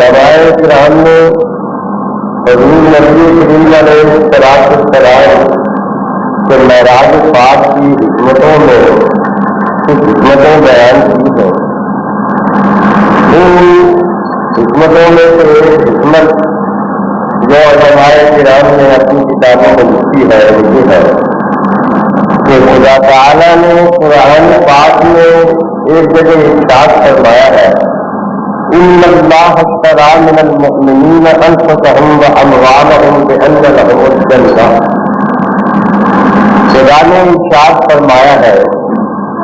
علماء کرام نے حضور نبی کریم علیہ السلام کے معراج پاک کی حکمتوں میں کچھ حکمتیں بیان کی ہیں. ان حکمتوں میں سے ایک حکمت جو علماء کرام نے اپنی کتابوں میں لکھی ہے کہ خدا تعالیٰ نے قرآن پاک میں ایک جگہ ارشاد فرمایا ہے ان اللہ اشتری من المؤمنین انفسهم واموالهم بان لهم الجنہ. خدا نے ارشاد فرمایا ہے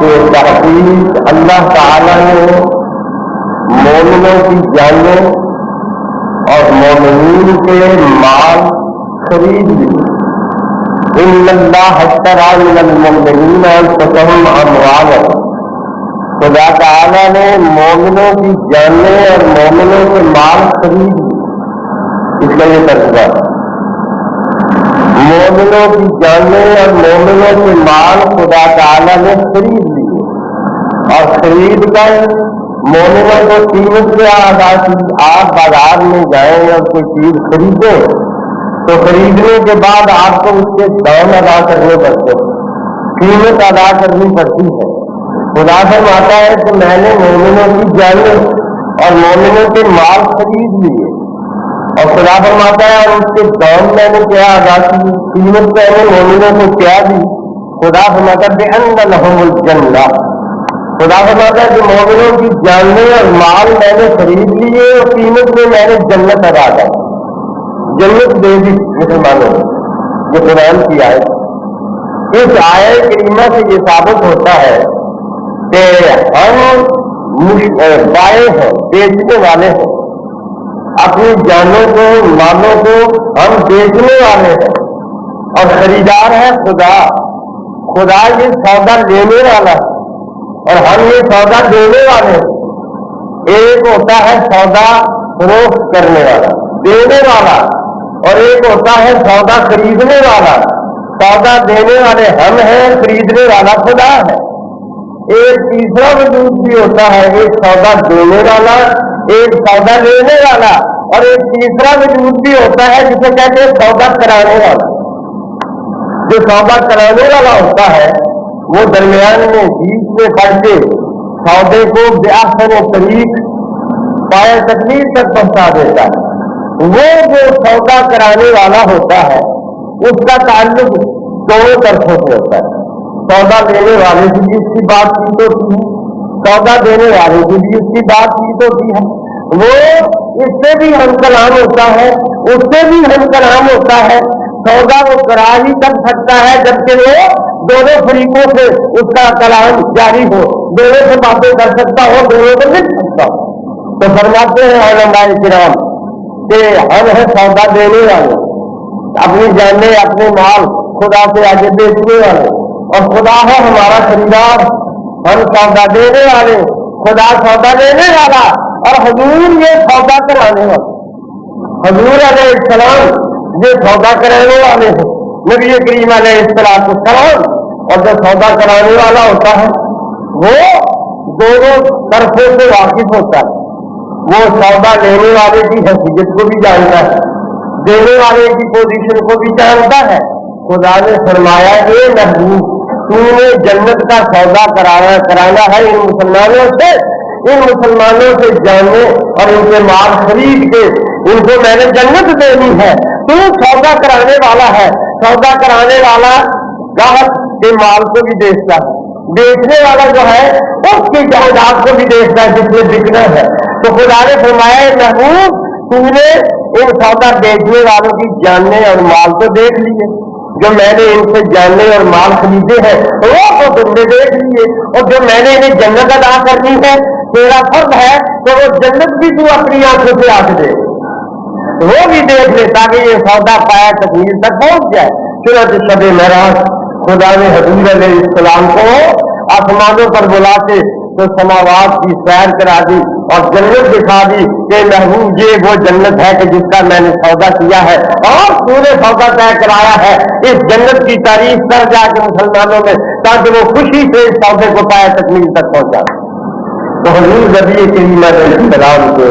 کہ تحقیق اللہ تعالیٰ نے مومنوں کی جانیں اور مومنین کے مال خرید لی. ان اللہ اشتری من المؤمنین انفسهم واموالهم. خدا تعالیٰ نے مومنوں کی جانیں اور مومنوں کے مال خرید لی. اس کا یہ ترجمہ مومنوں کی جانیں اور مومنوں کے مال خدا تعالیٰ نے خرید لیے اور خرید کر مومنوں کو قیمت سے ادا کی. آپ بازار میں جائیں اور کوئی چیز خریدیں تو خریدنے کے بعد آپ کو اس کے دام ادا کرنے پڑتے ہیں, قیمت ادا کرنی پڑتی ہے. خدا فرماتا ہے کہ میں نے مومنوں کی جانیں اور مومنوں کے مال خرید لیے اور خدا فرماتا ہے اور اس کے دام میں نے کیا ادا کی, قیمت میں نے مومنوں کو کیا دی. خدا فرماتا ہے بأن لهم الجنہ. خدا فرماتا ہے کہ مومنوں کی جانیں اور مال میں نے خرید لیے اور قیمت میں نے جنت ادا کی, جنت دے دی مسلمانوں کو. یہ قرآن کی آیت. اس آیت کریمہ سے یہ ثابت ہوتا ہے کہ ہم بائیں ہیں, بیچنے والے ہیں, اپنی جانوں کو مالوں کو ہم بیچنے والے ہیں اور خریدار ہے خدا. خدا یہ سودا لینے والا ہے اور ہم یہ سودا دینے والے ہیں. ایک ہوتا ہے سودا فروخت کرنے والا دینے والا اور ایک ہوتا ہے سودا خریدنے والا. سودا دینے والے ہم ہیں, خریدنے والا خدا ہے. ایک تیسرا وجود بھی ہوتا ہے, ایک سودا دینے والا, ایک سودا لینے والا, اور ایک تیسرا وجود بھی ہوتا ہے جسے کہتے ہیں سودا کرانے والا. جو سودا کرانے والا ہوتا ہے وہ درمیان میں بیچ میں پڑ کے سودے کو بآسن طریق پائے تکلیف تک پہنچا دیتا ہے. وہ جو سودا کرانے والا ہوتا ہے اس کا تعلق دونوں طرفوں سے ہوتا ہے. سودا لینے والے کی بھی اس کی بات چیت ہوتی ہے, سودا دینے والے کی بھی اس کی بات چیت ہوتی ہے. وہ اس سے بھی ہم کلام ہوتا ہے, اس سے بھی ہم کلام ہوتا ہے. سودا وہ کرا ہی کر سکتا ہے جبکہ وہ دونوں فریقوں سے اس کا کلام جاری ہو, دونوں سے باتیں کر سکتا ہو, دونوں کو لکھ سکتا ہو. تو فرماتے ہیں علماء کرام کہ ہم ہیں سودا دینے والے, اپنی جانیں اپنے مال خدا سے آگے بیچنے والے, اور خدا ہے ہمارا خریدار. ہم سودا دینے والے, خدا سودا لینے والا, اور حضور یہ سودا کرانے والا. حضور علیہ السلام یہ سودا کرانے والے ہیں, نبی کریم علیہ السلام. اور جو سودا کرانے والا ہوتا ہے وہ دونوں طرفوں سے واقف ہوتا ہے. وہ سودا لینے والے کی حیثیت کو بھی جانتا ہے, دینے والے کی پوزیشن کو بھی جانتا ہے. خدا نے فرمایا اے محبوب تو نے جنت کا سودا کرانا ہے ان مسلمانوں سے, ان مسلمانوں سے جاننے اور ان کے مال خرید کے ان کو میں نے جنت دینی ہے. تو سودا کرانے والا ہے. سودا کرانے والا گاہک کے مال کو بھی دیکھتا ہے, بیچنے والا جو ہے اس کی جائیداد کو بھی دیکھتا ہے جس میں بکنا ہے. تو خدا نے فرمایا محبوب تو نے ان سودا بیچنے والوں کی جاننے اور مال تو دیکھ لیے, جو میں نے ان سے جاننے اور مال خریدے ہیں وہ تو تم نے دیکھ لیے, اور جو میں نے انہیں جنت ادا کرنی ہے تیرا فرض ہے تو وہ جنت بھی تو اپنی آنکھوں سے آنکھ دے, وہ بھی دیکھ لے تاکہ یہ سودا پایا تکمیل تک پہنچ جائے. چنانچہ شب معراج خدا نے حضور علیہ السلام کو آسمانوں پر بلا کے تو سماوات کی سیر کرا دی اور جنت دکھا دی کہ محبوب یہ وہ جنت ہے کہ جس کا میں نے سودا کیا ہے اور تو نے سودا طے کرایا ہے. اس جنت کی تعریف کر جا کے مسلمانوں میں تاکہ وہ خوشی سے اس سودے کو پائے تکمیل تک پہنچا. تو حضور نبی کریم علیہ السلام کے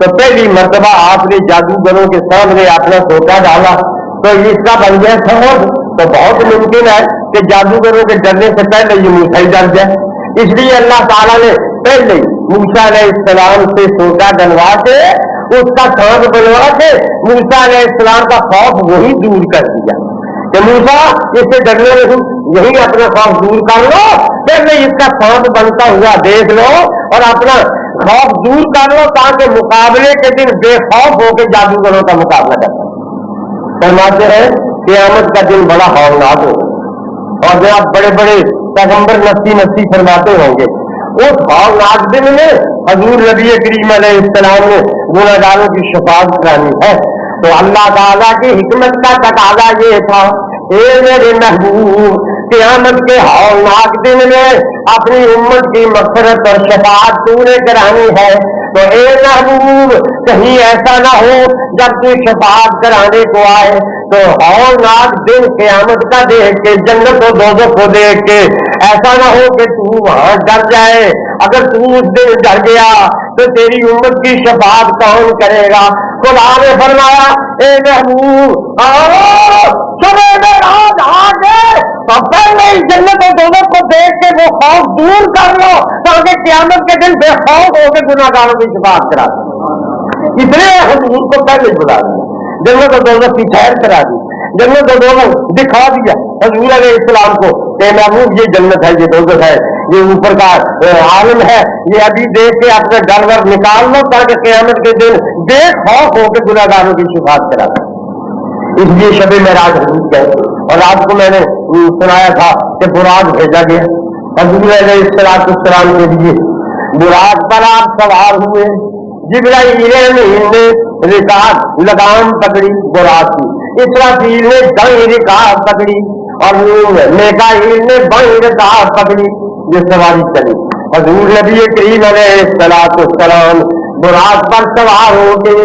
تو پہلی مرتبہ آپ نے جادوگروں کے سامنے اپنا سوچا ڈالا تو اس کا بن گیا سمجھ. تو بہت ممکن ہے کہ جادوگروں کے ڈرنے سے پہلے یہ موسیٰ ہی ڈر جائے. اس لیے اللہ تعالیٰ نے پہلے موسیٰ علیہ السلام سے سوچا ڈلوا کے اس کا سانپ بنوا کے موسیٰ علیہ السلام کا خوف وہی دور کر دیا کہ موسیٰ اس سے ڈرنے نہیں, یہی اپنا خوف دور کر لو, پہلے اس کا سانپ بنتا ہوا دیکھ لو اور اپنا خوف دور کر لو تاکہ مقابلے کے دن بے خوف ہو کے جادوگروں کا مقابلہ کر سکے. فرماتے ہیں قیامت کا دن بڑا ہولناک ہوگا اور جب بڑے بڑے پیغمبر نفسی فرماتے ہوں گے اس ہولناک دن میں حضور نبی کریم علیہ السلام نے گنہگاروں کی شفاعت کرانی ہے. تو اللہ تعالیٰ کی حکمت کا تقاضا یہ تھا, اے میرے محبوب قیامت کے ہولناک دن میں اپنی امت کی مغفرت اور شفاعت تو نے کرانی ہے. تو اے محبوب کہیں ایسا نہ ہو جب تو شفاعت کرانے کو آئے تو ہولناک دن قیامت کا دیکھ کے, جنت و دوزخ کو دیکھ کے ایسا نہ ہو کہ تو وہاں ڈر جائے. اگر تو اس دن ڈر گیا تو تیری امت کی شفاعت کون کرے گا؟ خدا نے فرمایا اے محبوب تو پہلے جنت و دوزخ کو دیکھ کے وہ خوف دور کر لو تاکہ قیامت کے دن بے خوف ہو کے گناہگاروں کی شفاعت کرا دیں. اتنے حضور کو پہلے بلا دیا, جنت و دوزخ کی سیر کرا دی, جنت و دوزخ دکھا دیا حضور علیہ السلام کو کہ محبوب یہ جنت ہے, یہ دوزخ ہے, یہ اوپر کا عالم ہے, یہ ابھی دیکھ کے اپنے ڈر ور نکال لو تاکہ قیامت کے دن بے خوف ہو کے گناہگاروں کی شفاعت کرا دیں. اس لیے شب معراج حضور گئے اور آپ کو میں نے سنایا تھا کہ براق بھیجا گیا حضور علیہ السلام کے لیے. براق پر آپ سوار ہوئے, جبرائیل نے رکاب لگام پکڑی براق کی, اسرافیل نے دائیں رکاب پکڑی اور میکائیل نے بائیں رکاب پکڑی, یہ سواری چلی. حضور نبی کریم علیہ السلام براق پر سوار ہو کے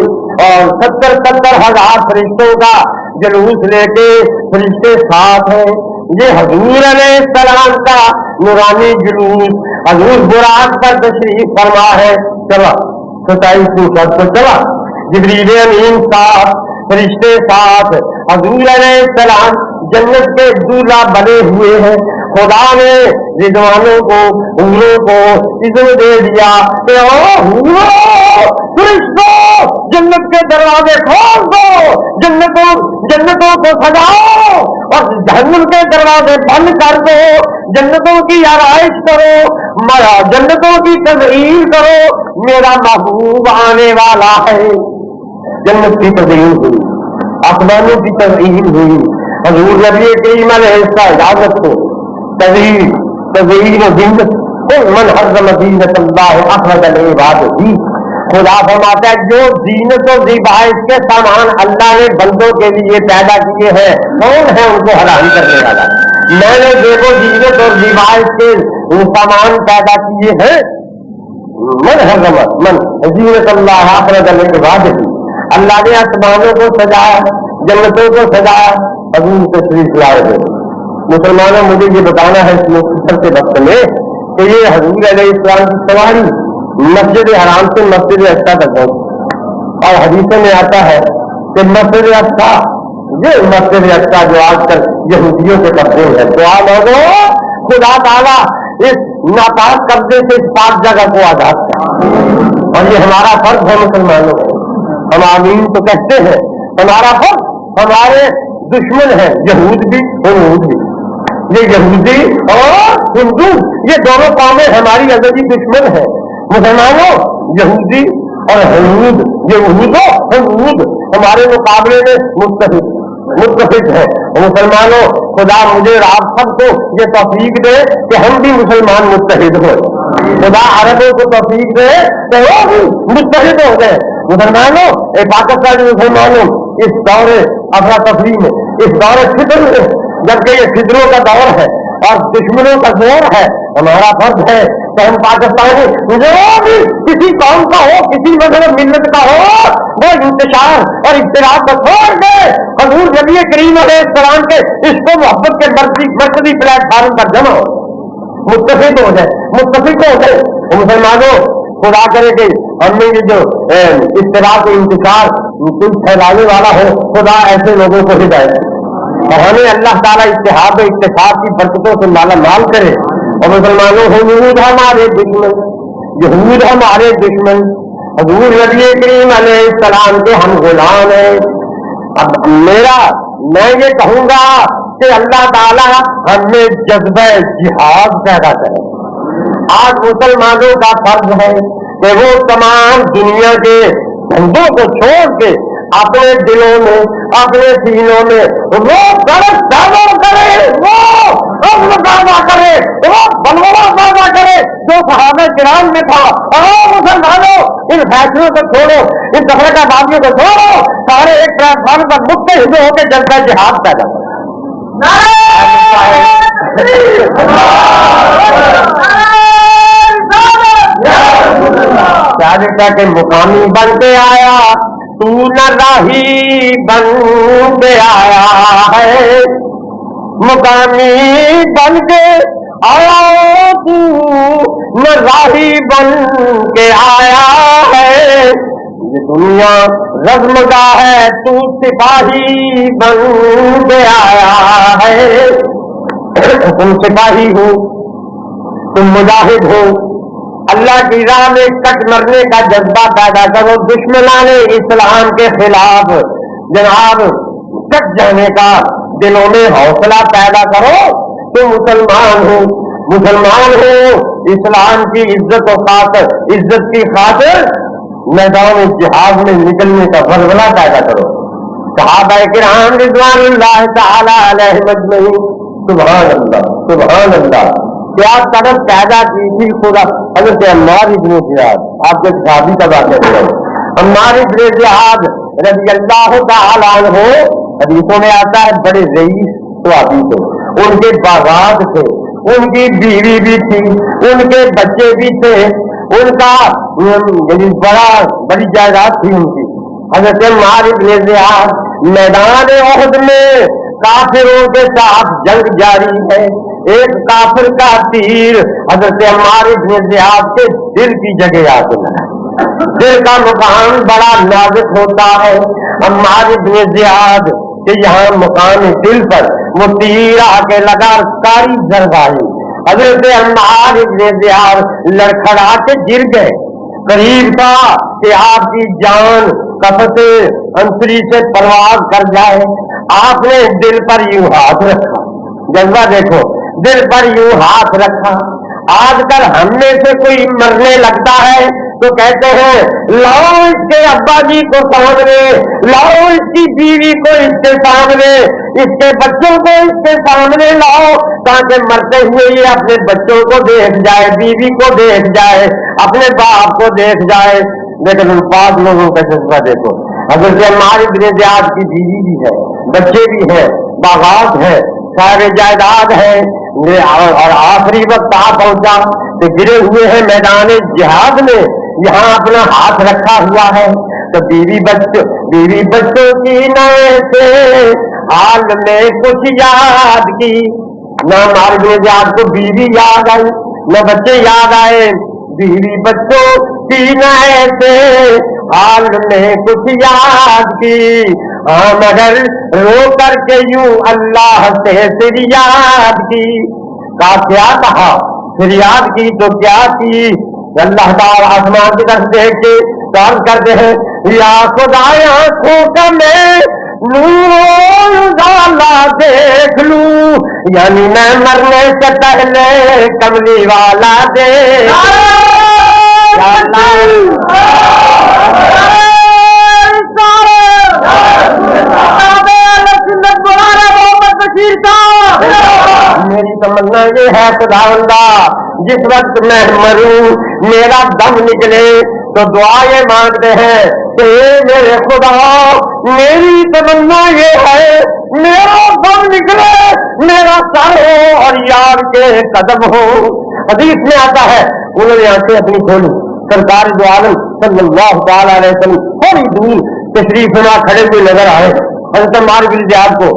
اور 70,000 فرشتوں کا جلوس لے کے, فرشتے ساتھ ہیں. یہ حضور علیہ السلام کا نورانی جلوس حضور براق پر تشریف فرما ہے. چلا 27 کو چلا, جبریل امین ساتھ, فرشتے ساتھ, حضور علیہ السلام جنت کے دولہا بنے ہوئے ہیں. خدا نے رضوانوں کو حوروں کو اذن دے دیا کہ فرشتوں جنت کے دروازے کھول دو, جنتوں کو سجاؤ اور جہنم کے دروازے بند کر دو, جنتوں کی آرائش کرو, جنتوں کی تزئین کرو, میرا محبوب آنے والا ہے. جنت کی تزئین ہوئی, آسمانوں کی تزئین ہوئی. حضور نبی کریم علیہ اجازت کو تزئین و زینت من حرم زینت اللہ اخرج لعبادہ. خدا فرماتا ہے جو زینت و زیبائش کے سامان اللہ نے بندوں کے لیے پیدا کیے ہیں کون ہے ان کو حرام کرنے والا؟ میں نے دیکھو زینت اور زیبائش کے سامان پیدا کیے ہیں. من حرم من زینت اللہ اخرج لعبادہ. اللہ نے آسمانوں کو سجایا, جنتوں کو سجایا, حضور تشریف لائے ہیں. مسلمانوں مجھے یہ بتانا ہے اس مختصر کے وقت میں کہ یہ حضور علیہ السلام کی سواری مسجد حرام سے مسجد اقصی تک پہنچی, اور حدیثوں میں آتا ہے کہ مسجد اقصی, یہ مسجد اقصی جو آج کل یہودیوں کے قبضے ہے, دعا مانگو خدا تعالیٰ اس ناپاک قبضے سے اس پاک جگہ کو آزاد کرے. اور یہ ہمارا فرض ہے مسلمانوں کو, ہم آمین تو کہتے ہیں, ہمارا فرض. ہمارے دشمن ہیں یہود بھی ہنود بھی, یہ یہودی اور ہندو یہ دونوں قومیں ہماری ازلی دشمن ہیں. مسلمانوں یہودی اور ہنود, یہ ہنود ہمارے مقابلے میں متفق ہے. مسلمانوں خدا مجھے اور آپ سب کو یہ توفیق دے کہ ہم بھی مسلمان متحد ہو. خدا عربوں کو توفیق دے کہ وہ بھی متحد ہو گئے. مسلمانوں پاکستانی مسلمانوں اس دور افراتفری میں, اس دور فطر میں, جبکہ یہ فطروں کا دور ہے اور دشمنوں کا زور ہے, ہمارا فرض ہے کہ ہم پاکستانی جو بھی کسی قوم کا ہو, کسی مذہب ملت کا ہو, وہ انتشار اور اختلاف کو چھوڑ دے حضور نبی کریم علیہ السلام کے اس کو محبت کے مرکزی پلیٹ فارم پر جمع ہو, متفق ہو جائے. مسلمانوں خدا کرے کہ ہم میں یہ جو اس طرح کے انتشار کوئی پھیلانے والا ہو، خدا ایسے لوگوں کو ہدایت اور ہمیں اللہ تعالیٰ اتحاد و اتفاق کی برکتوں سے مالا مال کرے. اور مسلمانوں یہود ہمارے دشمن، یہود ہمارے دشمن، حضور نبی کریم علیہ السلام کے ہم غلام ہیں. اب میں یہ کہوں گا کہ اللہ تعالیٰ ہم میں جذبہ جہاد پیدا کرے. آج مسلمانوں کا فرض ہے کہ وہ تمام دنیا کے دھندوں کو چھوڑ کے اپنے دلوں میں، اپنے سینوں میں وہ غلط پیدا کرے، وہ عزم پیدا کرے، وہ بلوا پیدا کرے جو صحابہ کرام میں تھا. اور مسلمانوں ان فیصلوں کو چھوڑو، ان تفریقہ بازیوں کو چھوڑو، سارے ایک پلیٹ فارم پر متحد ہو کے جذبہ جہاد پیدا کرو. صادقہ کے مقامی بن کے آیا تو نہ راہی بن کے آیا ہے، مقامی بن کے آیا تو نہ راہی بن کے آیا ہے. یہ دنیا رزم کا ہے تو سپاہی بن کے آیا ہے. تم سپاہی ہو، تم مجاہد ہو، اللہ کی راہ میں کٹ مرنے کا جذبہ پیدا کرو. دشمنان اسلام کے خلاف جناب کٹ جانے کا دلوں میں حوصلہ پیدا کرو. تم مسلمان ہو، مسلمان ہو، اسلام کی عزت و خاطر، عزت کی خاطر میدان جہاد میں نکلنے کا ولولہ پیدا کرو. صحابہ کرام رضوان اللہ تعالی علیہ مجمعین، سبحان اللہ سبحان اللہ، کیا طرف پیدا کی تھی خدا. حضرت عمار ابن زیاد، آپ کے صحابی کا واقعہ ہے. عمار ابن زیاد رضی اللہ تعالیٰ عنہ، حدیثوں میں آتا ہے بڑے رئیس صحابی تھے، ان کے باغات تھے، ان کی بیوی بھی تھی، ان کے بچے بھی تھے، ان کا بڑی جائیداد تھی ان کی. حضرت عمار ابن زیاد میدان احد میں کافروں کے ساتھ جنگ جاری ہے. ایک کافر کا تیر حضرت عمار ابن زیاد کے دل کی جگہ آ کے لگا. دل کا مقام بڑا نازک ہوتا ہے. عمار ابن زیاد کہ یہاں مقام دل پر وہ تیر آ کے لگا، ساری ضرب آئی. حضرت عمار ابن زیاد لڑکھڑا کے گر گئے. قریب تھا کہ آپ کی جان کفت انسری سے پرواز کر جائے. آپ نے دل پر یوں ہاتھ رکھا، جذبہ دیکھو، دل پر یوں ہاتھ رکھا. آج کل ہم میں سے کوئی مرنے لگتا ہے تو کہتے ہیں لاؤ اس کے ابا جی کو سامنے، لاؤ اس کی بیوی کو اس کے سامنے، اس کے بچوں کو اس کے سامنے لاؤ، تاکہ مرتے ہوئے یہ اپنے بچوں کو دیکھ جائے، بیوی کو دیکھ جائے، اپنے باپ کو دیکھ جائے. لیکن ان پاک لوگوں کا جذبہ دیکھو. حضرت عمار ابن زیاد کی بیوی بھی ہے، بچے بھی ہیں، باغات ہیں، سارے جائیداد ہیں. اور آخری وقت آ پہنچا کہ گرے ہوئے ہیں میدان جہاد میں، یہاں اپنا ہاتھ رکھا ہوا ہے. تو بیوی بچوں کی نئے سے حال میں کچھ یاد کی. نہ عمار ابن زیاد کو بیوی یاد آئی، نہ بچے یاد آئے. بیوی بچوں کی نئے سے حال میں کچھ یاد کی. ہاں مگر رو کر کے یوں اللہ سے فریاد کی. کیا کہا فریاد کی تو کیا کی. اللہ تعالیٰ آسمان کی طرف دیکھ کے کام کرتے ہیں، یا خدا آنکھوں کا میں نور اجالا دیکھ لوں، یعنی میں مرنے سے پہلے کملی والا دیکھ. میری تمنا یہ ہے خداوندہ، جس وقت میں مروں میرا دم نکلے تو دعا یہ مانگتے ہیں کہ میرے خدا، میری تمنا یہ ہے میرا دم نکلے، میرا سر ہو اور یار کے قدم ہو. حدیث میں آتا ہے انہوں نے آنکھیں اپنی کھولی، سرکار دو عالم صلی اللہ تعالی علیہ وسلم تھوڑی دور تشریف فرما کھڑے ہوئے نظر آئے. حضرت عمار بن زیاد کو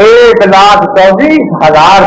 1,24,000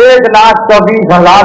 1,24,000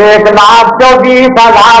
1,24,000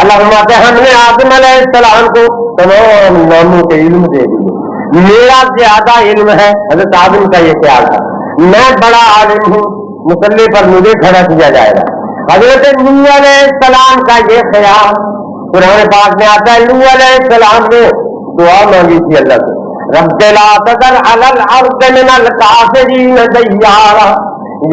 اللہ فرماتے ہیں ہم نے آدم علیہ السلام کو تمام ناموں کے علم دے دیے. میرا زیادہ علم ہے. حضرت آدم کا یہ خیال تھا میں بڑا عالم ہوں, مسلح پر مجھے کھڑا کیا جائے گا. حضرت نوح علیہ السلام کا یہ خیال قرآن پاک میں آتا ہے. نوح علیہ السلام نے دعا مانگی تھی اللہ سے, رب لا تذر علی الارض من الکافرین دیارا,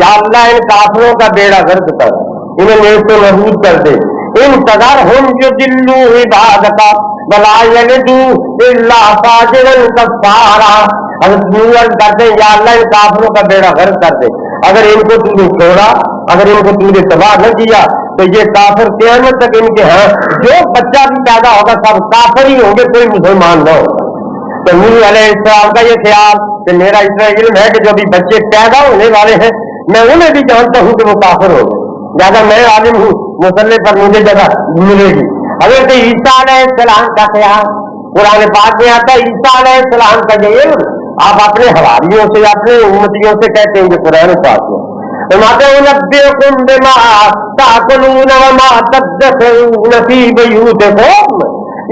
یا اللہ ان کافروں کا بیڑا غرق کر, انہیں نیست و نابود کر دے. ان تذرہم یضلوا عبادک ولا یلدوا الا فاجرا کفارا. حضرت نوح کرتے ہیں یا اللہ ان کافروں کا بیڑا غرق کر دے. اگر ان کو تو نے چھوڑا, اگر ان کو تو نے تباہ نہ کیا تو یہ کافر قیامت تک ان کے ہاں جو بچہ بھی پیدا ہوگا سب کافر ہی ہوں گے, کوئی مسلمان نہ ہوگا. تو نوح علیہ السلام کا یہ خیال کہ میرا اتنا علم ہے کہ جو بھی بچے پیدا ہونے والے ہیں میں انہیں بھی جانتا ہوں کہ وہ کافر ہوں گے, زیادہ میں عالم ہوں, مسلح پر مجھے جگہ ملے گی. حضرت عیسیٰ علیہ السلام کا خیال قرآن پاک میں آتا ہے. عیسیٰ علیہ السلام کا یہ علم آپ اپنے حواریوں سے اپنے امتیوں سے کہتے ہیں کہ قرآن پاک میں انبئکم بما تاکلون وما تدخرون فی بیوتکم.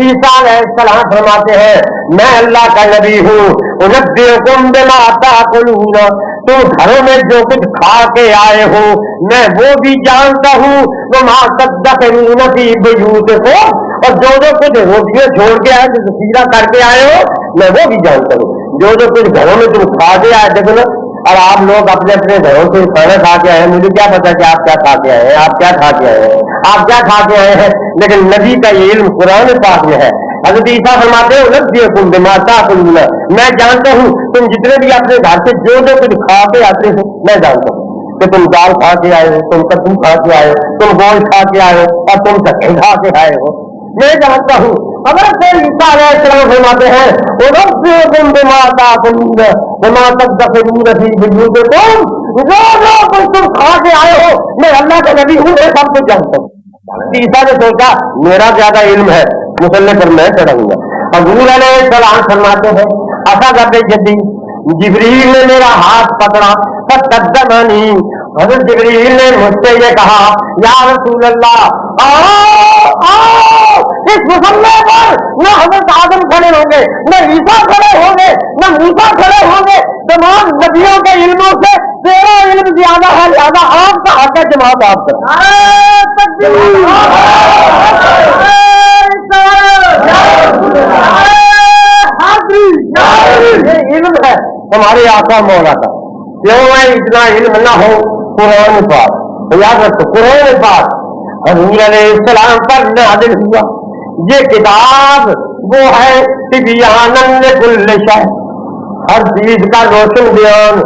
عیسیٰ علیہ السلام فرماتے ہیں میں اللہ کا نبی ہوں. انبئکم بما تاکلون, تم گھروں میں جو کچھ کھا کے آئے ہو میں وہ بھی جانتا ہوں. وما تدخرون فی بیوتکم, اور جو کچھ روٹیاں چھوڑ کے آئے جو ذخیرہ کر کے آئے ہو میں وہ بھی جانتا ہوں. جو کچھ گھروں میں تم کھا کے آئے, دیکھو نا اور آپ لوگ اپنے اپنے گھروں سے کھانا کھا کے آئے ہیں, مجھے کیا پتا کہ آپ کیا کھا کے آئے ہیں, آپ کیا کھا کے آئے ہیں, آپ کیا کھا کے آئے ہیں, لیکن نبی کا یہ علم قرآن پاک میں ہے. حضرت عیسیٰ فرماتے ہیں انبئکم بما تاکلون, میں جانتا ہوں تم جتنے بھی اپنے گھر سے جو کچھ کھا کے آتے ہو میں جانتا ہوں کہ تم دال کھا کے آئے ہو, تم کدو کھا کے آئے ہو, تم گوشت کھا کے آئے ہو اور تم دھکے کھا کے آئے ہو, میں جانتا ہوں. حضرت عیسیٰ علیہ السلام فرماتے ہیں انبئکم بما تاکلون وما تدخرون فی بیوتکم, جو کچھ تم کھا کے آئے ہو میں اللہ کا نبی ہوں, میں سب کچھ جانتا ہوں. عیسیٰ نے سوچا میرا زیادہ علم ہے, مسلح پر میں چڑھوں گا. حضور علیہ السلام فرماتے ہیں اخذ بيدي, جبریل نے میرا ہاتھ پکڑا, فقدمنی, حضرت جبریل نے مجھ سے یہ کہا یا رسول اللہ آؤ اس مسلح پر نہ حضرت آدم کھڑے ہوں گے, نہ عیسیٰ کھڑے ہوں گے, نہ موسیٰ کھڑے ہوں گے. تمام نبیوں کے علموں سے تیرا علم زیادہ ہے, لہٰذا آپ کا حق ہے جماعت آپ کا. یہ علم ہے ہمارے آقا مولا کا. کیوں ہے اتنا علم نہ ہو قرآن پاک, یاد رکھو قرآن پاک حضور علیہ السلام پر نازل ہوا. یہ کتاب وہ ہے تبیانا لکل شیء, ہر چیز کا روشن بیان.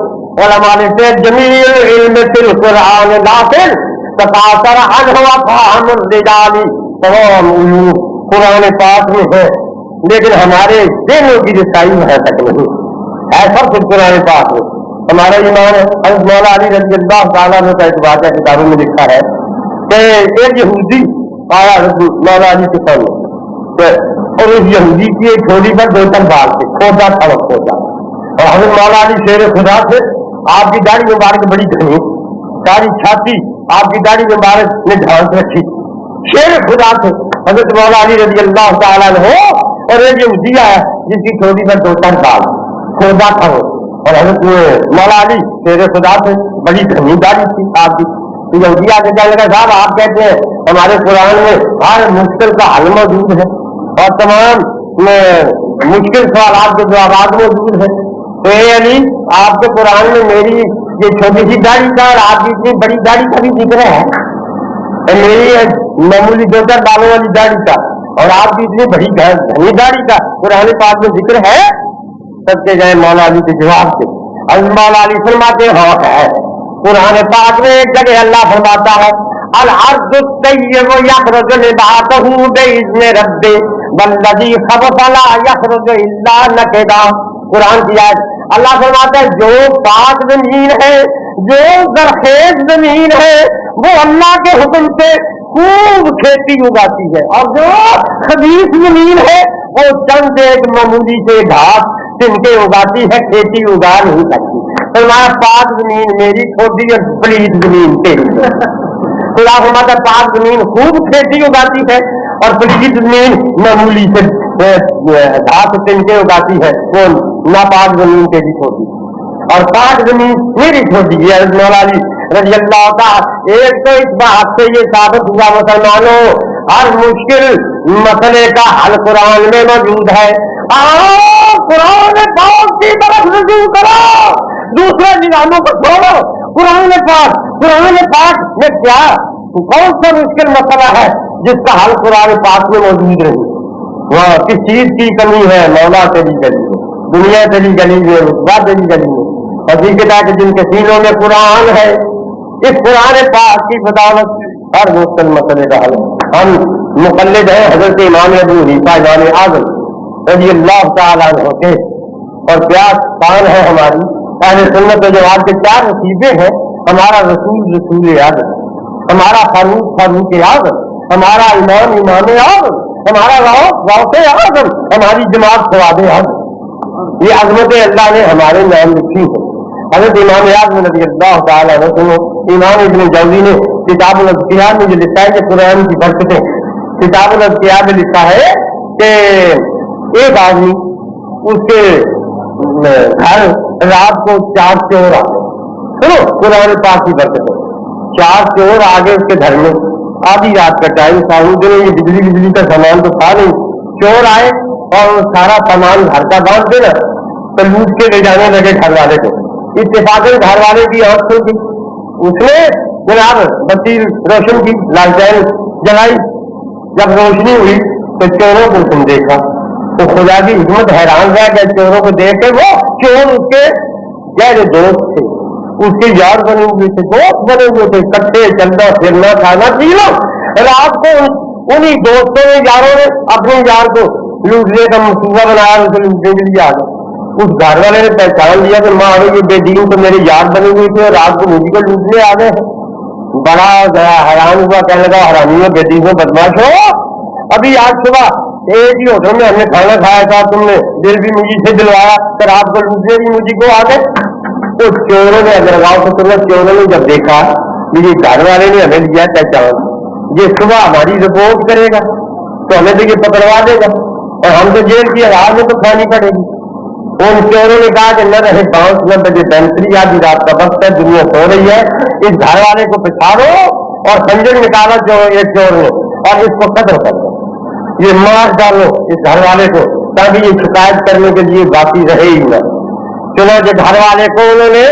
علماء نے جمیل علم فی القرآن داخل تقاصر عنہ افہام الرجال, تمام علوم قرآن پاک میں ہے لیکن ہمارے دلوں کی رسائی وہاں تک نہیں ہے, سب کچھ قرآن پاک میں. ہمارا ایمان ہے. حضرت مولا علی رضی اللہ تعالیٰ نے کا ایک واقعہ کتابوں میں لکھا ہے کہ ایک یہودی آیا مولا علی کے سامنے, اور اس یہودی کی ایک چھوڑی پر 2 بال تھے, کھودا تھا وہ کھودا. اور حضرت مولا علی شیر خدا سے, آپ کی داڑھی مبارک بڑی گھنی, ساری چھاتی آپ کی داڑھی مبارک نے ڈھانس رکھی, شیر خدا سے حضرت مولا علی رضی اللہ تعالیٰ نے ہو. اور ایک یہودی آیا جس کی چھوڑی پر 2 بال کھودا تھا وہ, اور حضرت مولا علی شیر خدا سے بڑی گھنی داڑھی تھی آپ کی. یہودی آگے کہنے لگا صاحب آپ کہتے ہیں ہمارے قرآن میں ہر مشکل کا حل موجود ہے اور تمام مشکل سوالات کے جوابات موجود ہیں, تو اے علی آپ کے قرآن میں میری یہ چھوٹی سی داڑھی کا اور آپ کی اتنی بڑی داڑھی کا بھی ذکر ہے, میری معمولی 2-4 بالوں والی داڑھی کا اور آپ کی اتنی بڑی گھنی داڑھی کا قرآن پاک میں ذکر ہے. سب کے گئے مولا علی کے جواب سے. اب مولا علی فرماتے ہیں ہاں ہے, قرآن پاک میں ایک جگہ اللہ فرماتا ہے الارض الطیب یخرج نباتہ باذن ربہ والذی خبث لا یخرج الا نکدا. قرآن کی آیت اللہ فرماتا ہے جو پاک زمین ہے, جو زرخیز زمین ہے وہ اللہ کے حکم سے خوب کھیتی اگاتی ہے, اور جو خبیث زمین ہے وہ چند ایک معمولی سے گھاس تنکے اگاتی ہے, کھیتی اگا نہیں سکتی. فرمایا پاک زمین میری کھودی اور پلیت زمین تیری. خدا فرماتا پاک زمین خوب کھیتی اگاتی ہے اور پلیت زمین معمولی سے گھاس ٹنکے اگاتی ہے، وہ ناپاک زمین تیزی چھوڑتی اور پاک زمین میری چھوڑتی ہے۔ مولا علی رضی اللہ تعالی، ایک تو اس بات سے یہ ثابت ہوا مسلمانوں ہر مشکل مسئلے کا حل قرآن میں موجود ہے۔ قرآن پاک کی طرف رجوع کرو، دوسرے نظاموں کو چھوڑو۔ قرآن پاک میں کیا کون سا مشکل مسئلہ ہے جس کا حل قرآن پاک میں موجود نہیں؟ وہاں کس چیز کی کمی ہے؟ مولا تیری گلی ہے، دنیا تیری گلی ہے، رتبہ تیری گلی ہے۔ حقیقت ہے کہ جن کے سینوں میں قرآن ہے، اس قرآن پاک کی بدولت ہر مشکل مسئلے کا حل۔ ہم مقلد ہیں حضرت امام ابو حنیفہ امام اعظم رضی اللہ تعالیٰ عنہ کے، اور کیا شان ہے ہماری اہل سنت و جماعت کے چار نصیبے ہیں۔ ہمارا رسول اعظم، ہمارا فاروق اعظم، ہمارا امام اعظم، ہمارا غوث اعظم، ہماری جماعت سواد اعظم۔ یہ عظمت اللہ نے ہمارے نام لکھی ہے۔ حضرت امام اعظم رضی اللہ تعالیٰ عنہ، امام ابن جوزی نے کتاب الاذکیاء میں جو لکھا ہے کہ قرآن کی برکتیں، کتاب الاذکیاء میں لکھا ہے کہ ایک آدمی اس کے گھر رات کو 4 چور آ گئے۔ سنو قرآن پاک کی برکتیں، 4 چور آ گئے اس کے گھر میں، آدھی رات کا ٹائم تھا، یہ بجلی کا سامان تو تھا نہیں، چور آئے اور سارا سامان گھر کا باندھ دینا تو لوٹ کے لے جانے لگے گھر والے کو۔ اتفاقاً گھر والے کی آنکھ کھل گئی، اس نے جناب بتی روشن کی، لالٹین جلائی۔ جب روشنی ہوئی تو چوروں کو تم دیکھا تو خدا کی حکمت حیران رہ گیا۔ چوروں کو دیکھ کے وہ چور اس کے گہرے دوست تھے، اس کے یار بنے ہوئے تھے، دوست بنے ہوئے تھے، کٹھے چلنا پھرنا کھانا پینا۔ رات کو انہی دوستوں نے یاروں نے اپنے یار کو لوٹنے کا منصوبہ بنایا، اسے لوٹنے کے لیے آ گئے۔ اس گھر والے نے پہچان لیا کہ ماں یہ بے دین تو میرے یار بنے ہوئے تھے اور رات کو مجھے کو لوٹنے آ گئے۔ بڑا حیران ہوا، کہنے لگا حرامیوں بے دینوں بدماش ہو، ابھی آج صبح ایک ہی ہوٹل میں ہم نے کھانا کھایا تھا، تم نے دل بھی مجھے سے دلوایا تو رات کو لوٹنے بھی مجھے کو آ گئے۔ تو چوروں نے اگر گاؤں سے تمہیں چوروں نے جب دیکھا یہ گھر والے نے ہمیں لیا پہچان، یہ صبح ہماری رپورٹ کرے گا تو ہمیں تو یہ پکڑوا دے گا اور ہم تو جیل کی آواز میں تو کھانی پڑے گی۔ ان چوروں نے کہا کہ نہ رہے 5 بجے بینسری، آدھی رات کا وقت ہے، دنیا سو رہی ہے، اس گھر والے کو پچھاڑو اور خنجر نکالا ایک چور نے اور اس کو قتل کر دو، یہ مار ڈالو اس گھر والے کو تاکہ یہ شکایت کرنے کے لیے باقی رہے ہی نہ۔ چنانچہ گھر والے کو انہوں نے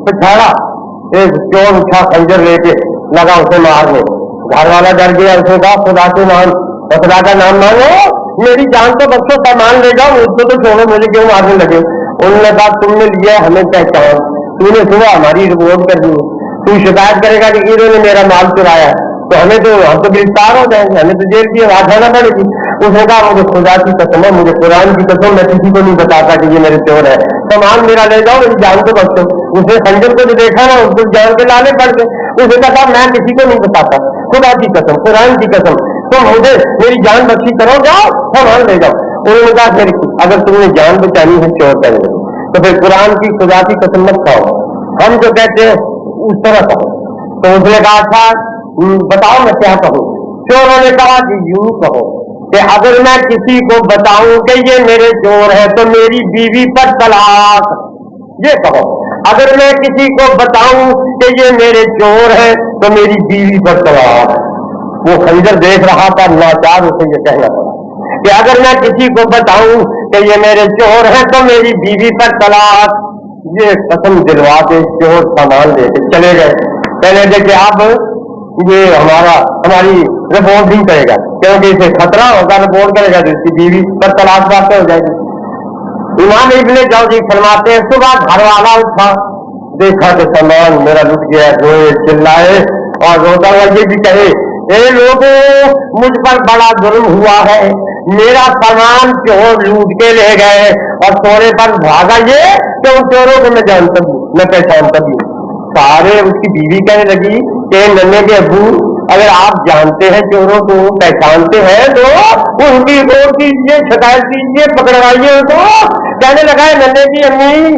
پچھاڑا، ایک چور اٹھا خنجر لے کے لگا اسے مارنے۔ گھر والا ڈر گیا، اسے کہا خدا کے نام، خدا کا نام مانو، میری جان تو بخشو، سامان لے جاؤ، اس کو تو چھوڑو، مجھے کیوں مارنے لگے؟ انہوں نے کہا تم نے لیا ہمیں پہچان، تو نے صبح ہماری رپورٹ کر دی، تو شکایت کرے گا کہ انہوں نے میرا مال چرایا تو ہم تو گرفتار ہو جائیں گے، ہمیں تو جیل کی آواز آنا پڑے گی۔ اس نے کہا مجھے خدا کی قسم ہے، مجھے قرآن کی قسم، میں کسی کو نہیں بتاتا کہ یہ میرے چور ہے، سامان میرا لے جاؤ، میری جان کو بخشو۔ اسے خنجر کو جو دیکھا نا اس کو جان کے لانے پڑ گئے۔ اس نے کہا میں کسی کو نہیں بتاتا، خدا کی قسم، قرآن کی قسم، تو مجھے میری جان بخشی کرو، جاؤ سامان لے جاؤ۔ انہوں نے کہا اگر تم نے جان بچانی ہے چور کرنے تو پھر قرآن کی خدا کی قسم مت کھاؤ، ہم جو کہتے ہیں اس طرح کہو۔ تو اس نے کہا اچھا بتاؤ میں کیا کہوں؟ چوروں نے کہا کہ یوں کہو کہ اگر میں کسی کو بتاؤں کہ یہ میرے چور ہے تو میری بیوی پر طلاق، یہ کہو۔ اگر میں کسی کو بتاؤں کہ یہ میرے چور ہے تو میری بیوی پر طلاق۔ وہ خنجر دیکھ رہا تھا، لاچار اسے یہ کہنا پڑا کہ اگر میں کسی کو بتاؤں کہ یہ میرے چور ہے تو میری بیوی پر طلاق۔ یہ قسم دلوا کے چور سامان لے کے چلے گئے، کہنے لگے کہ اب یہ ہماری رپورٹ نہیں کرے گا کیونکہ اسے خطرہ ہوگا، رپورٹ کرے گا تو اس کی بیوی پر طلاق واقع ہو جائے گی۔ امام ابن جوزی فرماتے ہیں صبح گھر والا اٹھا، دیکھا کہ سامان میرا لٹ گیا، روئے چلائے اور روتا ہوا یہ بھی کہے اے لوگوں مجھ پر بڑا ظلم ہوا ہے، میرا سامان چور لوٹ کے لے گئے اور سونے پر بھاگا، یہ کہ ان چوروں کو میں جانتا ہوں، میں پہچانتا بھی ہوں۔ سارے اس کی بیوی کہنے لگی کہ ننے کے ابو اگر آپ جانتے ہیں چوروں کو پہچانتے ہیں تو ان کی رپورٹ کیجیے، شکایت کیجیے، پکڑوائیے ان کو۔ کہنے لگا ہے ننے کی امی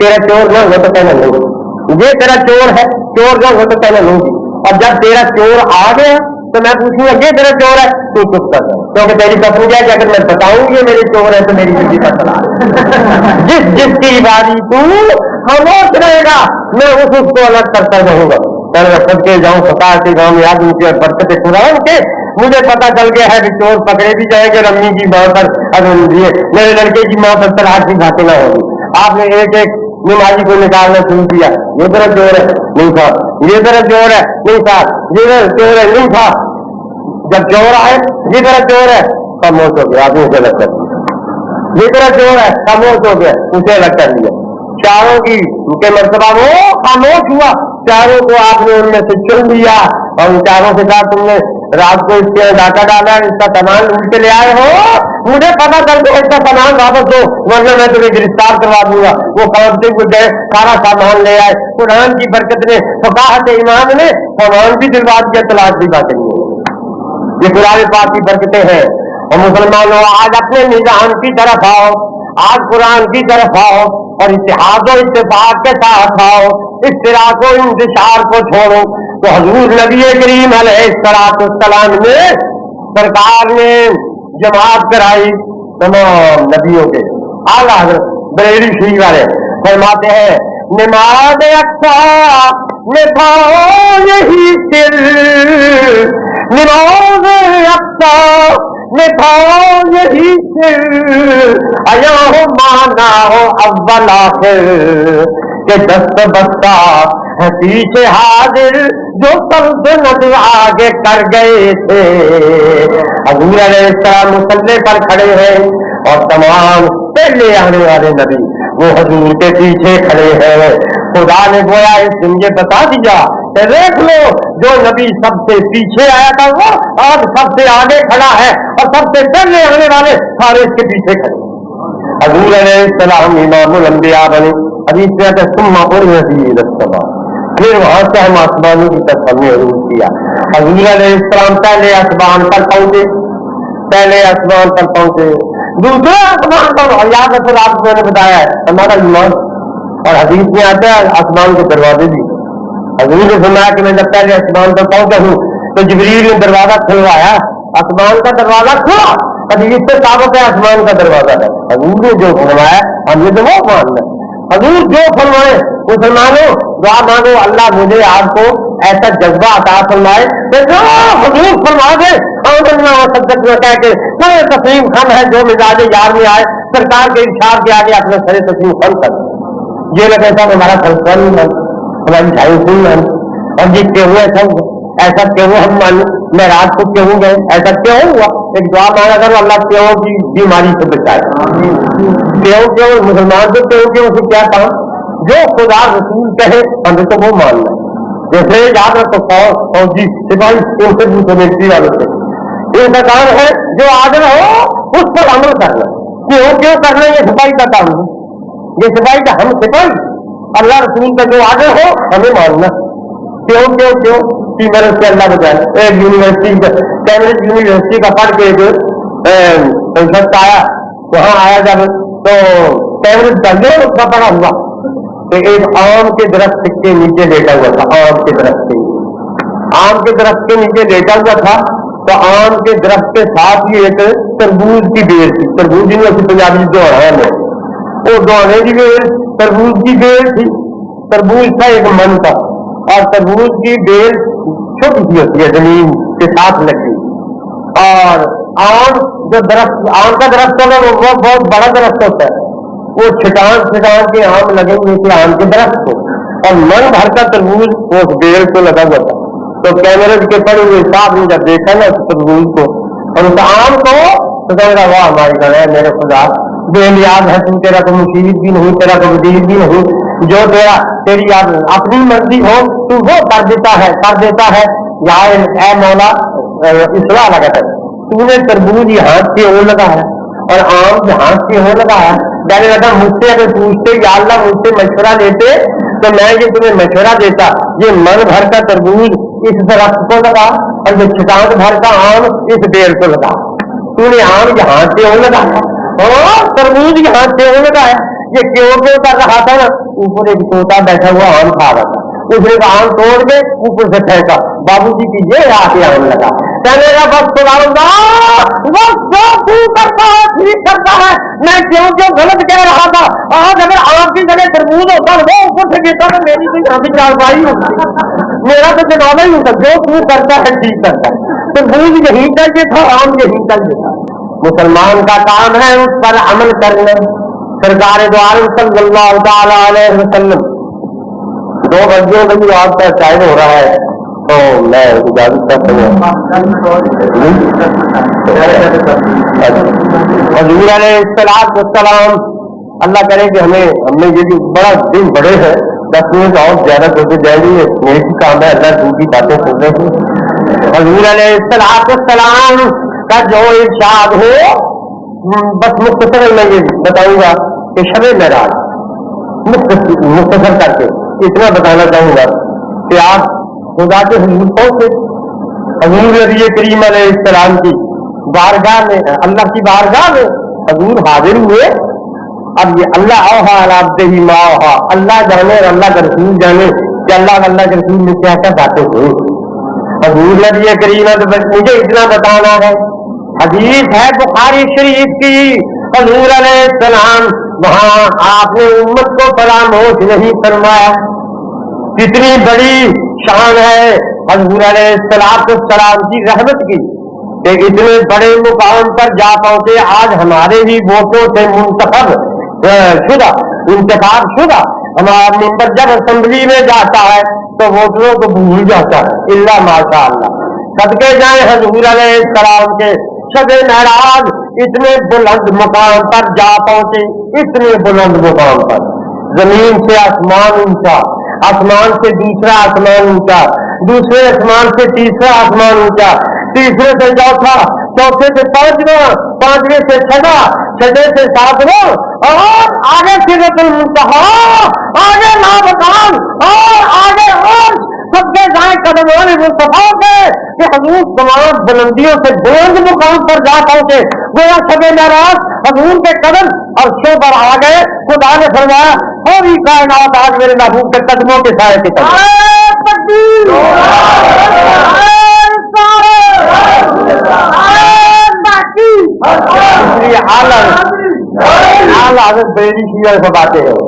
تیرا چور نہ ہو تو کہنا نہیں, یہ تیرا چور ہے, چور نہ ہو تو کہنا نہیں. اور جب تیرا چور آ گیا تو میں پوچھوں گا یہ تیرا چور ہے, تو چپ کر دو, کیونکہ تیری پسند ہے کہ اگر میں بتاؤں یہ میرے چور ہے تو میری زندگی کا سوال. جس کی باری تو خاموش رہے گا میں اس کو الگ کرتا رہوں گا. سب کے جاؤں پتا کے گاؤں میں یاد ان کی برکت قرآن کے مجھے پتا چل گیا ہے کہ چور پکڑے بھی جائیں گے, امی کی ماں پر میرے لڑکے کی ماں پر طرح کی باتیں نہ ہوگی. آپ نے ایک ایک نمازی کو نکالنا شروع کیا, یہ طرح چور ہے نہیں تھا, یہ طرح چور ہے نہیں تھا, یہ طرح چور ہے نہیں تھا. جب چور آئے یہ طرح چور ہے خاموش ہو گیا, آپ نے اسے الگ کر دیا. یہ طرح چور ہے خاموش ہو گیا, اسے الگ کر دیا. چاروں کی کے مرتبہ وہ خاموش ہوا, چاروں کو آپ نے ان میں سے چن لیا اور ان چاروں کے ساتھ تم نے رات کو اس کے ڈاکہ ڈالا, اس کا سامان لوٹ کے لے آئے ہو, مجھے پتا کر دو اس کا سامان واپس دو ورنہ میں تمہیں گرفتار کروا دوں گا. وہ قابطے کو گئے, سارا سامان لے آئے. قرآن کی برکت نے, فقاہت ایمان نے سامان بھی دلوا دیا, طلاق بھی باتیں نہیں. یہ قرآن پاک کی برکتیں ہیں. اور مسلمانوں آج اپنے نظام کی طرف آؤ, آج قرآن کی طرف آؤ اور اتحاد و اتفاق کے ساتھ آؤ, اختلاف و انتشار کو چھوڑو. تو حضور نبی کریم علیہ السلام نے سرکار نے جماعت کرائی تمام نبیوں کے. اعلیٰ حضرت بریلوی شریف والے فرماتے ہیں نماز اقصا میں تھا یہی سر, نماز اقصا میں تھا یہی سر, آیا ہو مانا ہو اول آخر کہ دست بستہ ہے پیچھے حاضر جو سلطنت آگے کر گئے تھے. حضور علیہ السلام مصلی پر کھڑے ہیں اور تمام پہلے آنے والے نبی وہ حضور کے پیچھے کھڑے ہیں. خدا نے گویا اس دن یہ بتا دیا کہ دیکھ لو جو نبی سب سے پیچھے آیا تھا وہ آج سب سے آگے کھڑا ہے اور سب سے پہلے آنے والے سارے اس کے پیچھے کھڑے. حضور علیہ السلام امام الانبیاء بنے. حدیث میں آتا ہے ثم عرض السماء, پھر وہاں سے ہم آسمانوں کی طرف ہم نے عروج کیا. حضور علیہ السلام پہلے آسمان پر پہنچے, پہلے آسمان پر پہنچے, دوسرے آسمان پر یاد ہے پھر آپ میں نے بتایا ہے ہمارا ایمان. اور حدیث میں آتا ہے آسمان کے دروازے بھی. حضور نے فرمایا کہ میں جب پہلے آسمان پر پہنچا ہوں تو جبریل نے دروازہ کھلوایا, آسمان کا دروازہ کھلا. حدیث سے ثابت ہے آسمان کا دروازہ ہے. حضور نے جو فرمایا ہم نے تو وہ ماننا. حضور جو فرمائے مسلمانوں دعا مانگو اللہ مجھے آپ کو ایسا جذبہ عطا فرمائے کہ جو حضور فرما دے آمنا و صدقنا کہہ کے کوئی تسلیم خم ہے جو مزاج یار میں آئے سرکار کے ارشاد کے آگے اپنے سرے تسلیم خم کر. یہ لگے صاحب ہمارا فلسفہ نہیں ہے, ہماری سائنس نہیں ہے, اور جس کے ہوئے سب ایسا کیوں ہم مان میں رات کو کیوں گئے, ایسا کیوں ہوا. ایک دعا مانگا کرو اللہ کیوں کی بیماری سے بچائے. کیوں مسلمان تو کیوں سے کیا کام, جو خدا رسول کہے ہمیں تو وہ ماننا. جیسے یاد رکھو فوجی سپاہی ان سے پوچھو ملٹری والوں سے, ان کا کام ہے جو آگے ہو اس پر عمل کرنا. کیوں کرنا یہ سپاہی کا کام ہے, یہ سپاہی کا ہم سپاہی اللہ رسول کا جو آگے ہو ہمیں ماننا. کیوں مرض سے اللہ بچائے. ایک یونیورسٹی کیمبرج یونیورسٹی کا پڑھ کے ایک شخص آیا, وہاں آیا جب تو کیمبرج کا جو اس کا پڑھا ہوا کہ ایک آم کے درخت کے نیچے لیٹا ہوا تھا. آم کے درخت کے نیچے لیٹا ہوا تھا تو آم کے درخت کے ساتھ ہی ایک تربوز کی بیل تھی. تربوز نہیں پنجابی دوڑان ہے, وہ دوڑنے کی بیل تربوز کی بیل تھی. تربوز تھا ایک من تھا اور تربوز کی بیل چھوٹی سی ہوتی ہے زمین کے ساتھ لگی. اور آم جو درخت آم کا درخت ہوگا وہ بہت بڑا درخت ہوتا ہے, وہ چھٹان کے آم لگے ہوئے تھے آم کے درخت کو, اور من بھر کا تربوز اس بیل کو لگا ہوا تھا. تو کیمرے کے پڑے ہوئے صاحب نے جب دیکھا نا تربوز کو اور اس آم کو تو کہہ رہا واہ ہماری گھر ہے میرے خدا بے نیاز ہے تو, تیرا کوئی مصیبت بھی نہیں, تیرا کوئی وزیر بھی نہیں, جو تیری اپنی مرضی ہو تو وہ کر دیتا ہے. یا اے مولا اصلاح لگا کر تو نے تربوز یہاں سے وہ لگایا اور آم یہاں سے وہ لگایا. میں نے لگا مجھ سے اگر پوچھتے یا اللہ مجھ سے مشورہ لیتے تو میں یہ تمہیں مشورہ دیتا, یہ من بھر کا تربوز اس درخت کو لگا اور یہ چھٹان بھر کا آم اس بیل کو لگا. تو نے آم یہاں سے وہ لگایا اور تربوز یہاں سے وہ لگایا. یہ کیوں کر رہا تھا نا، اوپر ایک طوطا بیٹھا ہوا آم کھا رہا تھا، اس نے آم توڑ کے اوپر سے پھینکا، بابو جی کی یہ آ کے آم لگا، کہنے لگا بس بس جو تو کرتا ہے ٹھیک کرتا ہے، میں کیوں غلط کہہ رہا تھا، آج اگر آپ کی جگہ تربوز ہوتا وہ اوپر سے گرتا تو میری تو یہاں بھی چارپائی ہوتی، میرا تو جنازہ ہی ہوتا، جو تو کرتا ہے ٹھیک کرتا ہے، تربوز یہی چاہیے تھا، آم یہی چاہیے تھا۔ مسلمان کا کام ہے اس پر عمل کرنا۔ سرکار دو عالم صلی اللہ تعالی علیہ وسلم 2 بجے بجے آپ کا شاید ہو رہا ہے تو میں اجازت کرتا ہوں۔ حضور علیہ السلام، اللہ کرے کہ ہم نے یہ بھی بڑا دن بڑے ہیں، 10 منٹ اور زیادہ ہوتے جائیں گے، میرے بھی کام ہے اللہ کی باتیں سن رہے ہیں۔ حضور علیہ السلام کا جو ارشاد ہو، بس مختصر میں یہ بتاؤں گا کہ شب معراج مختصر کر کے اتنا بتانا چاہوں گا کہ آپ خدا کے حضور پہنچے، حضور نبی کریم علیہ السلام کی بارگاہ میں، اللہ کی بارگاہ میں حضور حاضر ہوئے۔ اب یہ اللہ اوحا علی ہی ما اوحا، اللہ جانے اور اللہ کا رسول جانے کہ اللہ کے رسول میں کیا کیا باتیں ہوئی۔ حضور نبی کریم مجھے اتنا بتانا ہے، حدیث ہے بخاری شریف کی، حضور علیہ السلام وہاں آپ نے امت کو فراموش نہیں فرمایا۔ کتنی بڑی شان ہے حضور علیہ السلام کی رحمت کی کہ اتنے بڑے مقام پر جا پہنچے۔ آج ہمارے ہی ووٹوں سے انتخاب شدہ ہمارا ممبر جب اسمبلی میں جاتا ہے تو ووٹروں کو بھول جاتا ہے، اللہ ماشاء اللہ۔ صدقے جائیں حضور علیہ السلام کے شب معراج اتنے بلند مقام پر جا پہنچے، اتنے بلند مقام پر، زمین سے آسمان اونچا، آسمان سے دوسرا آسمان اونچا، دوسرے آسمان سے تیسرا آسمان اونچا، تیسرے سے چوتھا، چوتھے سے پانچواں، پانچویں سے چھٹا، چھٹے سے ساتواں، اور آگے سدرۃ المنتہا، آگے لامکان، اور آگے عرش، سب کے جائیں قدمان مصطفیٰ پہ کہ حضور تمام بلندیوں سے بلند مقام پر جا پہنچے۔ گویا شب معراج حضور کے قدم عرشوں پر آ گئے۔ خدا نے فرمایا پوری کائنات آج میرے محبوب کے قدموں کے سائے کے تلے۔ حضرت بریلی شیعہ سے باتیں ہیں،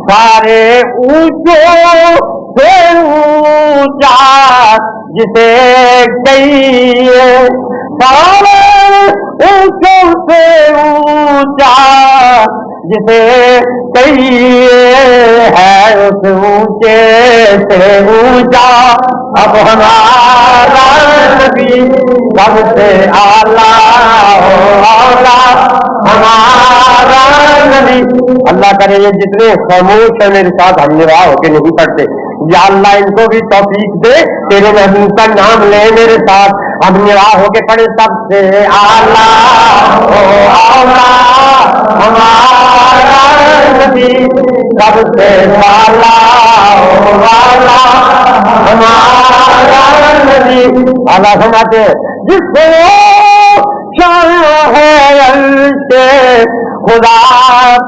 سارے اونچوں سے اونچا جسے کہیے، سارے اونچوں سے اونچا جسے کہیے، ہے اس اونچے سے اونچا اب ہمارا نبی، سب سے اعلیٰ ہمارا نبی۔ اللہ کرے یہ جتنے خاموش ہیں میرے ساتھ ہم نواح ہو کے نہیں پڑھتے، یا اللہ ان کو بھی توفیق دے، تیرے محبوب کا نام لے میرے ساتھ، ہم نواح ہو کے پڑھے، سب سے اعلیٰ ہمارا نبی، سب سے اعلیٰ ہمارا نبی۔ اللہ سماتے جس کو شان ہے عرش خدا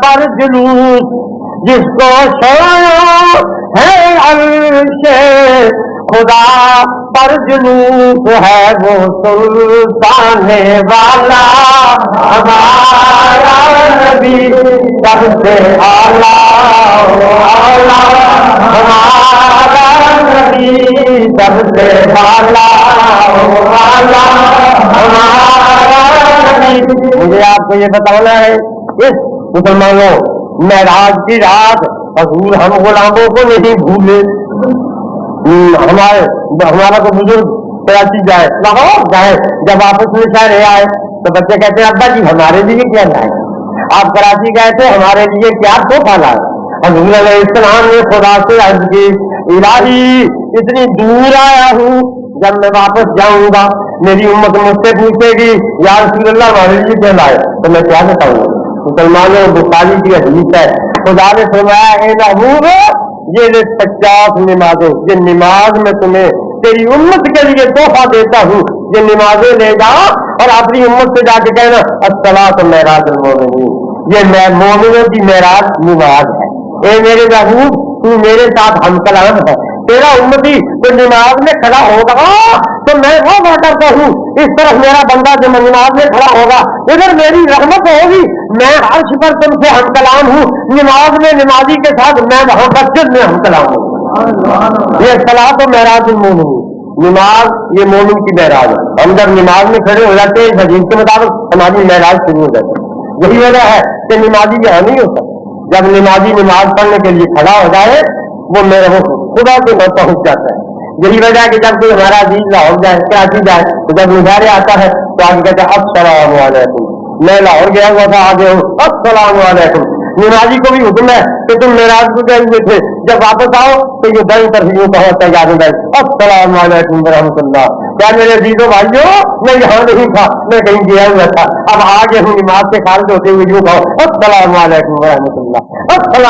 پر جلوس، جس کو شان ہے عرش خدا پر جلوس، ہے وہ سلطان والا ہمارا نبی، سب سے اعلیٰ ہمارا نبی، سب سے اعلیٰ ہمارا نبی۔ مجھے آپ کو یہ بتانا ہے، اس مسلمانوں معراج کی رات حضور ہم غلاموں کو نہیں بھولے۔ ہمارا تو بزرگ کراچی جائے، لاہور جائے، جب واپس میں شہر آئے تو بچے کہتے ہیں ابا جی ہمارے لیے کیا لائے، آپ کراچی گئے تھے ہمارے لیے کیا تحفہ لائے۔ حضور علیہ السلام نے خدا سے عرض کی الہی اتنی دور آیا ہوں، جب میں واپس جاؤں گا میری امت مجھ سے پوچھے گی یا رسول اللہ ہمارے لیے کیا لائے، تو میں کیا بتاؤں گا۔ مسلمانوں بخاری کی حدیث ہے، خدا نے فرمایا اے محبوب یہ 50 نمازیں، یہ نماز میں تمہیں تیری امت کے لیے تحفہ دیتا ہوں، یہ نمازیں لے جا اور اپنی امت سے جا کے کہنا الصلاۃ معراج المومنین، یہ مومنوں کی معراج نماز ہے. اے میرے محبوب تو میرے ساتھ ہم کلام ہے. تیرا امتی تو نماز میں کھڑا ہوگا تو میں وہ کرتا ہوں، اس طرف میرا بندہ جو نماز میں کھڑا ہوگا ادھر میری رحمت ہوگی. میں عرش پر تم سے ہم کلام ہوں، نماز میں نمازی کے ساتھ میں وہاں مسجد میں ہم کلام ہوں. یہ صلاۃ و معراج المومن، نماز یہ مومن کی معراج ہے. ہم جب نماز میں کھڑے ہو جاتے ہیں اس حدیث کے مطابق ہماری معراج شروع ہو جاتی ہے. یہی وجہ ہے کہ نمازی یہاں نہیں ہوتا. جب نمازی نماز پڑھنے کے لیے کھڑا ہو جائے وہ میرے خدا کے گھر پہنچ جاتا ہے. یہی وجہ ہے کہ جب کوئی ہمارا عزیز لاہور جائے کراچی جائے تو جب مظاہرے آتا ہے تو آگے کہتے ہیں السلام علیکم. میں لاہور گیا ہوا تھا، آگے ہوں السلام علیکم. نمازی کو بھی حکم ہے کہ تم معراج کو گئے ہوئے تھے، جب واپس آؤ تو یہ دائیں طرف یوں کہو تیار السلام علیکم ورحمۃ اللہ. کیا میرے عزیزوں بھائیوں میں یہاں نہیں تھا، میں کہیں گیا ہوا تھا، اب آگے ہوں نماز سے خارج ہوتے ہوئے یوں کہو السلام علیکم ورحمۃ اللہ. السلام